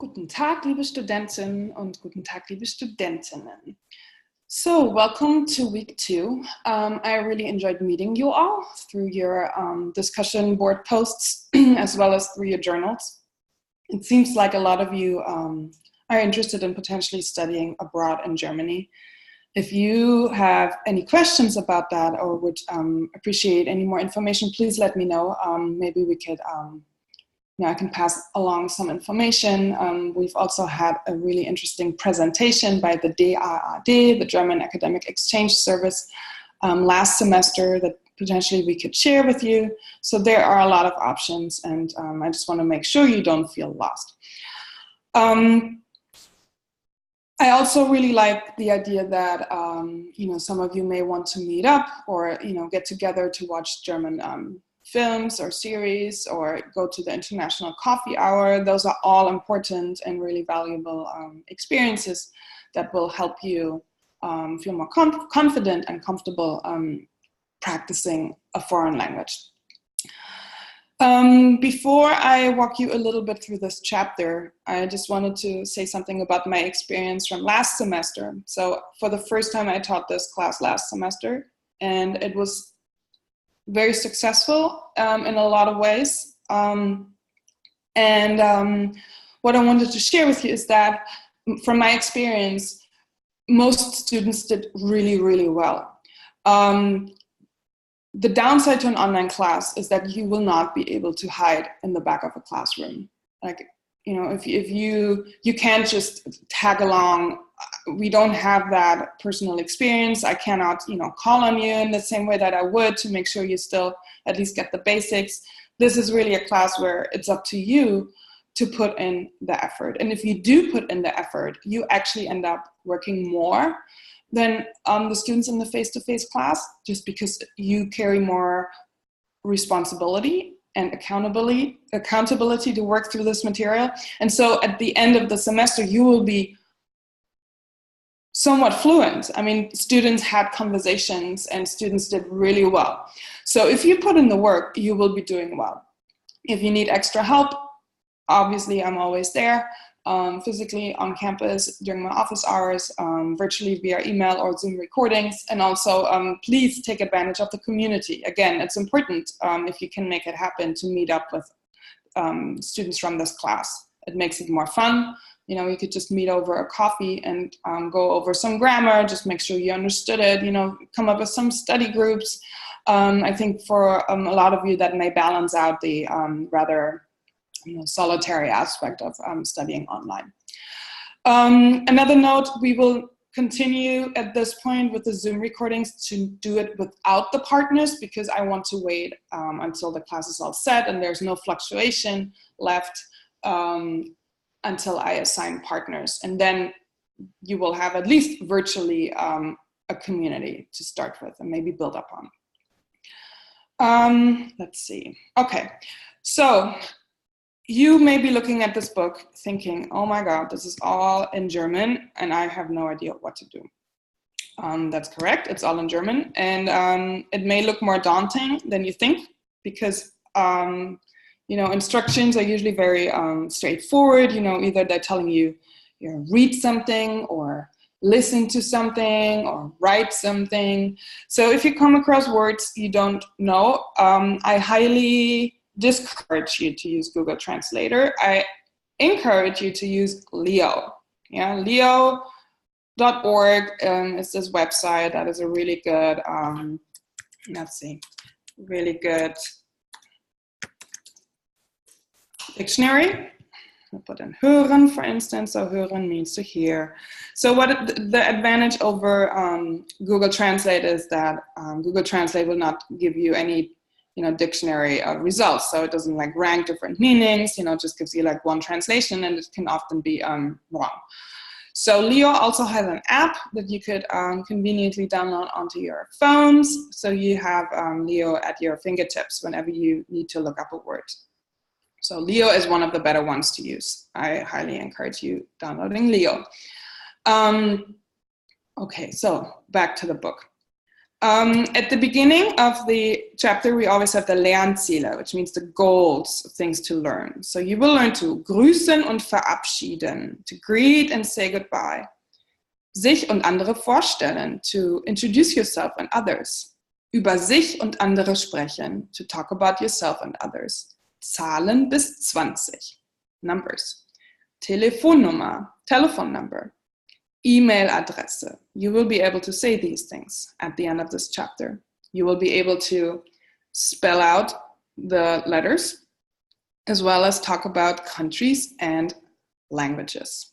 Guten Tag, liebe Studentinnen und guten Tag, liebe Studentinnen. So, welcome to week 2. I really enjoyed meeting you all through your discussion board posts as well as through your journals. It seems like a lot of you are interested in potentially studying abroad in Germany. If you have any questions about that or would appreciate any more information, please let me know. Maybe we could I can pass along some information. We've also had a really interesting presentation by the DAAD, the German Academic Exchange Service, last semester that potentially we could share with you. So there are a lot of options, and I just want to make sure you don't feel lost. I also really like the idea that some of you may want to meet up or get together to watch German films or series or go to the International Coffee Hour. Those are all important and really valuable experiences that will help you feel more confident and comfortable practicing a foreign language. Before I walk you a little bit through this chapter, I just wanted to say something about my experience from last semester. So for the first time I taught this class last semester, and it was very successful in a lot of ways. What I wanted to share with you is that from my experience, most students did really, really well. The downside to an online class is that you will not be able to hide in the back of a classroom. If you can't just tag along. We don't have that personal experience. I cannot, call on you in the same way that I would to make sure you still at least get the basics. This is really a class where it's up to you to put in the effort. And if you do put in the effort, you actually end up working more than the students in the face-to-face class, just because you carry more responsibility and accountability to work through this material. And so at the end of the semester, you will be somewhat fluent. I mean, students had conversations and students did really well. So if you put in the work, you will be doing well. If you need extra help, obviously I'm always there, physically on campus during my office hours, virtually via email or Zoom recordings. And also please take advantage of the community. Again, it's important if you can make it happen to meet up with students from this class. It makes it more fun. You could just meet over a coffee and go over some grammar, just make sure you understood it, come up with some study groups. I think for a lot of you that may balance out the rather solitary aspect of studying online. Another note, we will continue at this point with the Zoom recordings to do it without the partners, because I want to wait until the class is all set and there's no fluctuation left until I assign partners. And then you will have at least virtually a community to start with and maybe build up on. Let's see. Okay, so you may be looking at this book thinking, oh my God, this is all in German and I have no idea what to do. That's correct, it's all in German. And it may look more daunting than you think, because instructions are usually very straightforward. Either they're telling you, read something or listen to something or write something. So if you come across words you don't know, I highly discourage you to use Google Translator. I encourage you to use Leo. Leo.org is this website that is a really good, really good dictionary. I'll put in hören, for instance, so hören means to hear. So what the advantage over Google Translate is that Google Translate will not give you any dictionary results, so it doesn't rank different meanings, it just gives you one translation, and it can often be wrong. So Leo also has an app that you could conveniently download onto your phones, so you have Leo at your fingertips whenever you need to look up a word. So Leo is one of the better ones to use. I highly encourage you downloading Leo. Okay, so back to the book. At the beginning of the chapter, we always have the Lernziele, which means the goals of things to learn. So you will learn to grüßen und verabschieden, to greet and say goodbye. Sich und andere vorstellen, to introduce yourself and others. Über sich und andere sprechen, to talk about yourself and others. Zahlen bis 20, numbers. Telefonnummer, telephone number. Email-Adresse. You will be able to say these things at the end of this chapter. You will be able to spell out the letters, as well as talk about countries and languages.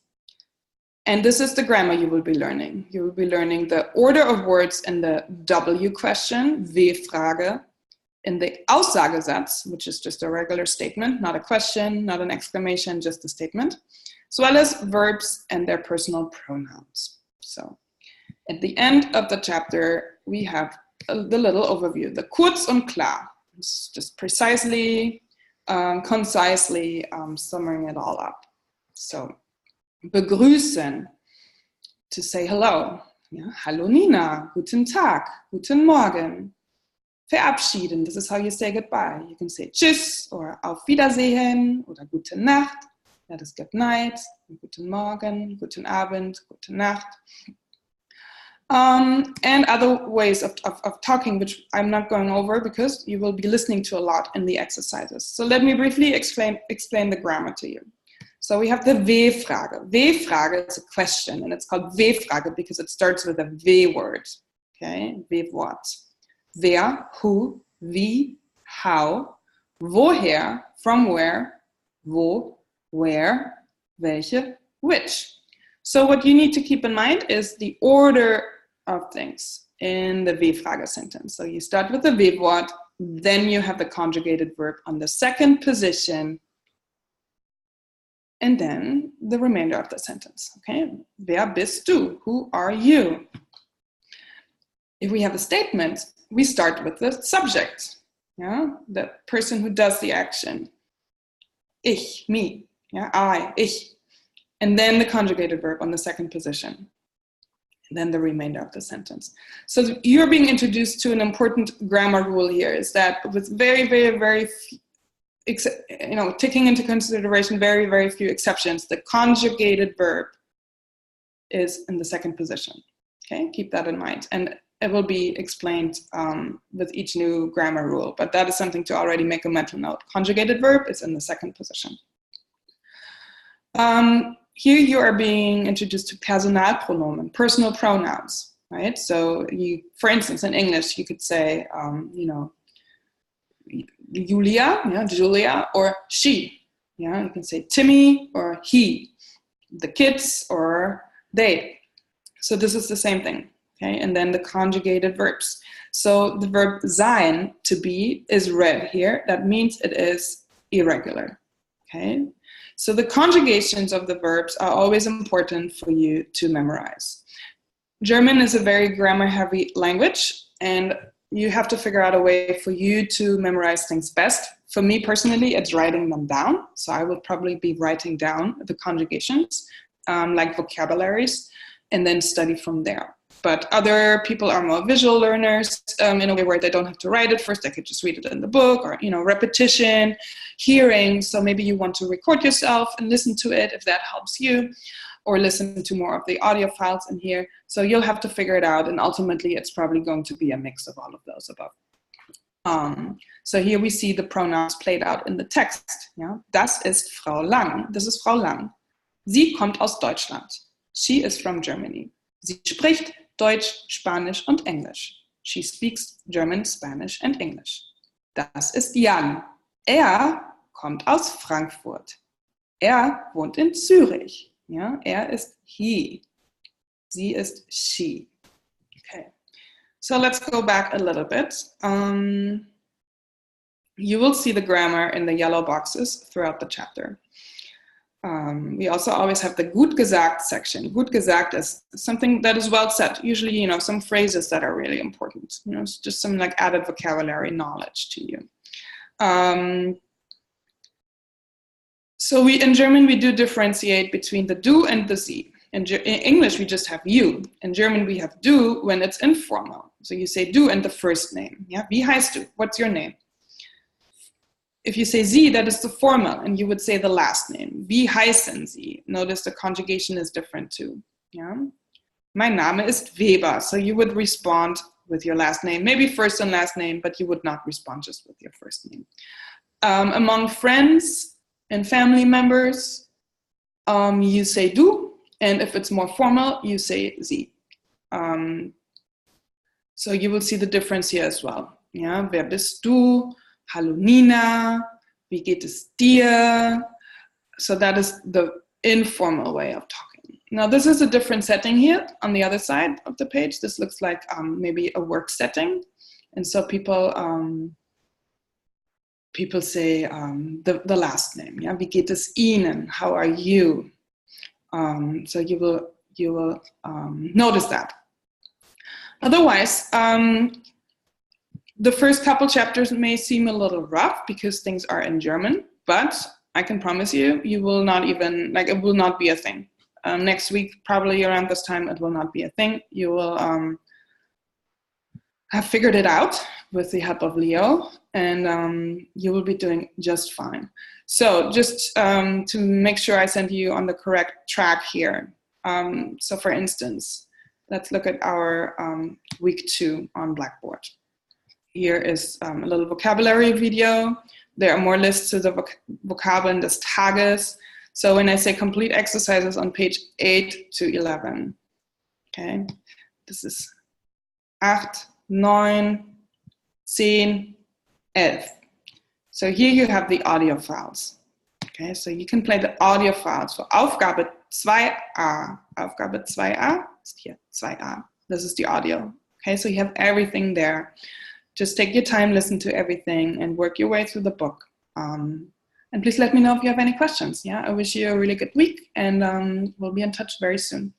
And this is the grammar you will be learning. You will be learning the order of words in the W question, W-Frage, in the Aussagesatz, which is just a regular statement, not a question, not an exclamation, just a statement, as well as verbs and their personal pronouns. So at the end of the chapter, we have the little overview, the kurz und klar. It's just precisely, concisely summing it all up. So begrüßen, to say hello. Yeah. Hallo Nina, guten Tag, guten Morgen. Verabschieden, this is how you say goodbye. You can say tschüss or auf Wiedersehen oder gute Nacht. That is good night, guten Morgen, guten Abend, gute Nacht. And other ways of talking, which I'm not going over because you will be listening to a lot in the exercises. So let me briefly explain the grammar to you. So we have the W-Frage. W-Frage is a question, and it's called W-Frage because it starts with a W word. Okay, W-Wort. Wer, who, wie, how, woher, from where, wo, where, welche, which. So what you need to keep in mind is the order of things in the W-Frage sentence. So you start with the W-Wort, then you have the conjugated verb on the second position, and then the remainder of the sentence. Okay, wer bist du? Who are you? If we have a statement, we start with the subject, yeah, the person who does the action. Ich, me, yeah, I, ich. And then the conjugated verb on the second position. And then the remainder of the sentence. So you're being introduced to an important grammar rule here, is that with very, very, very few, taking into consideration very, very few exceptions, the conjugated verb is in the second position. Okay, keep that in mind. And it will be explained with each new grammar rule, but that is something to already make a mental note. Conjugated verb is in the second position. Here you are being introduced to Personalpronomen, personal pronouns, right? So you, for instance, in English, you could say, Julia, yeah, Julia, or she. Yeah, you can say Timmy or he, the kids or they. So this is the same thing. Okay, and then the conjugated verbs. So the verb sein, to be, is red here. That means it is irregular. Okay, so the conjugations of the verbs are always important for you to memorize. German is a very grammar-heavy language, and you have to figure out a way for you to memorize things best. For me personally, it's writing them down. So I will probably be writing down the conjugations, like vocabularies, and then study from there. But other people are more visual learners in a way where they don't have to write it first. They could just read it in the book, or repetition, hearing. So maybe you want to record yourself and listen to it if that helps you, or listen to more of the audio files in here. So you'll have to figure it out, and ultimately it's probably going to be a mix of all of those above. So here we see the pronouns played out in the text. Yeah? Das ist Frau Lang. This is Frau Lang. Sie kommt aus Deutschland. She is from Germany. Sie spricht Deutsch, Spanisch und Englisch. She speaks German, Spanish and English. Das ist Jan. Er kommt aus Frankfurt. Er wohnt in Zürich. Ja, er ist he. Sie ist she. Okay. So let's go back a little bit. You will see the grammar in the yellow boxes throughout the chapter. We also always have the gut gesagt section. Gut gesagt is something that is well said. Usually, some phrases that are really important. It's just some like added vocabulary knowledge to you. So in German, we do differentiate between the du and the sie. In English, we just have you. In German, we have du when it's informal. So you say du and the first name. Yeah, wie heißt du? What's your name? If you say Sie, that is the formal, and you would say the last name. Wie heißen Sie? Notice the conjugation is different too. Yeah. Mein Name ist Weber. So you would respond with your last name, maybe first and last name, but you would not respond just with your first name. Among friends and family members, you say du, and if it's more formal, you say Sie. So you will see the difference here as well. Yeah, wer bist du? Hallo Nina. Wie geht es dir? So that is the informal way of talking. Now this is a different setting here on the other side of the page. This looks like maybe a work setting, and so people say the last name. Yeah, wie geht es Ihnen? How are you? So you will notice that. Otherwise, the first couple chapters may seem a little rough because things are in German, but I can promise you, you will not even, like, it will not be a thing. Next week, probably around this time, it will not be a thing. You will have figured it out with the help of Leo, and you will be doing just fine. So just to make sure I send you on the correct track here. So for instance, let's look at our week 2 on Blackboard. Here is a little vocabulary video. There are more lists to the Vokabeln des Tages. So when I say complete exercises on page 8 to 11, okay, this is 8, 9, 10, 11. So here you have the audio files. Okay, so you can play the audio files for Aufgabe 2a. Aufgabe 2a ist hier 2a. This is the audio. Okay, so you have everything there. Just take your time, listen to everything, and work your way through the book. And please let me know if you have any questions. Yeah, I wish you a really good week, and we'll be in touch very soon.